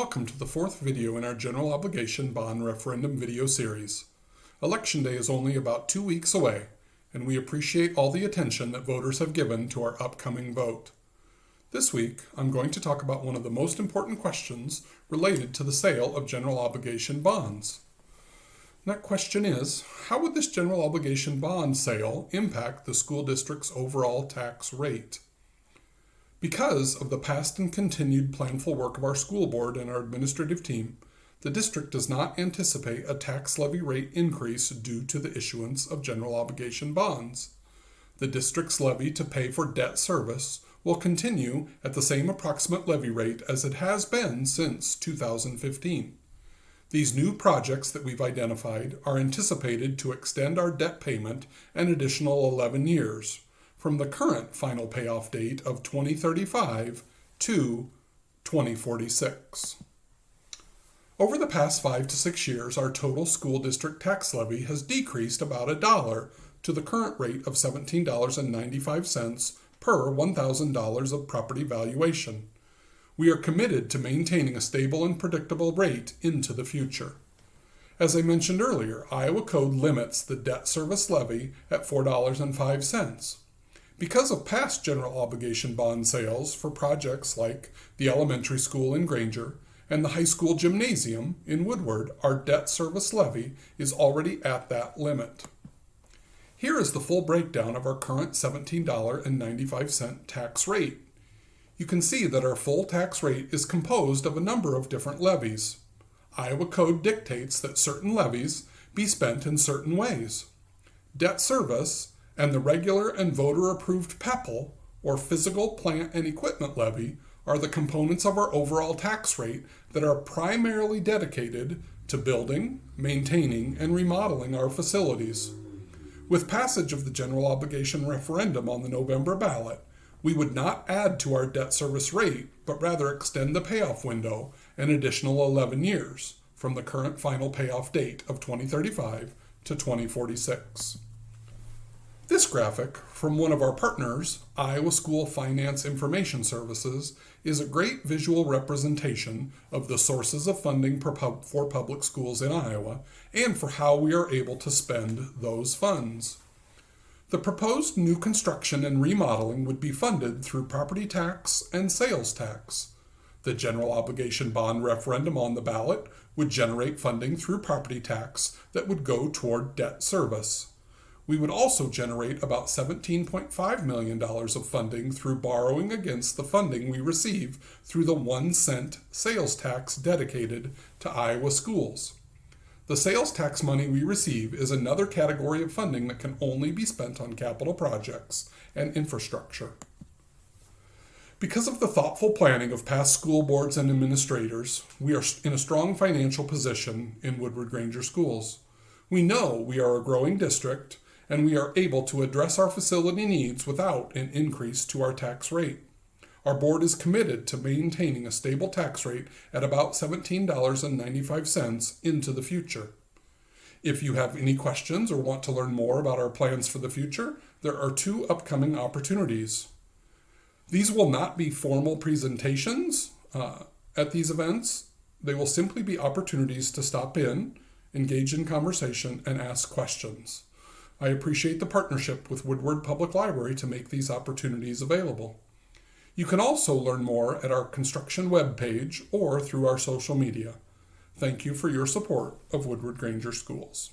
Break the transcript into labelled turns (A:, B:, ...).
A: welcome to the fourth video in our General Obligation Bond Referendum video series. Election Day is only about 2 weeks away, and we appreciate all the attention that voters have given to our upcoming vote. This week, I'm going to talk about one of the most important questions related to the sale of general obligation bonds. That question is, how would this general obligation bond sale impact the school district's overall tax rate? Because of the past and continued planful work of our school board and our administrative team, the district does not anticipate a tax levy rate increase due to the issuance of general obligation bonds. The district's levy to pay for debt service will continue at the same approximate levy rate as it has been since 2015. These new projects that we've identified are anticipated to extend our debt payment an additional 11 years, from the current final payoff date of 2035 to 2046. Over the past 5 to 6 years, our total school district tax levy has decreased about $1 to the current rate of $17.95 per $1,000 of property valuation. We are committed to maintaining a stable and predictable rate into the future. As I mentioned earlier, Iowa Code limits the debt service levy at $4.05. Because of past general obligation bond sales for projects like the elementary school in Granger and the high school gymnasium in Woodward, our debt service levy is already at that limit. Here is the full breakdown of our current $17.95 tax rate. You can see that our full tax rate is composed of a number of different levies. Iowa Code dictates that certain levies be spent in certain ways. Debt service and the regular and voter-approved PEPL, or Physical Plant and Equipment Levy, are the components of our overall tax rate that are primarily dedicated to building, maintaining, and remodeling our facilities. With passage of the general obligation referendum on the November ballot, we would not add to our debt service rate, but rather extend the payoff window an additional 11 years, from the current final payoff date of 2035 to 2046. This graphic from one of our partners, Iowa School Finance Information Services, is a great visual representation of the sources of funding for public schools in Iowa and for how we are able to spend those funds. The proposed new construction and remodeling would be funded through property tax and sales tax. The general obligation bond referendum on the ballot would generate funding through property tax that would go toward debt service. We would also generate about $17.5 million of funding through borrowing against the funding we receive through the 1 cent sales tax dedicated to Iowa schools. The sales tax money we receive is another category of funding that can only be spent on capital projects and infrastructure. Because of the thoughtful planning of past school boards and administrators, we are in a strong financial position in Woodward Granger Schools. We know we are a growing district, and we are able to address our facility needs without an increase to our tax rate. Our board is committed to maintaining a stable tax rate at about $17.95 into the future. If you have any questions or want to learn more about our plans for the future, there are 2 upcoming opportunities. These will not be formal presentations at these events. They will simply be opportunities to stop in, engage in conversation, and ask questions. I appreciate the partnership with Woodward Public Library to make these opportunities available. You can also learn more at our construction webpage or through our social media. Thank you for your support of Woodward Granger Schools.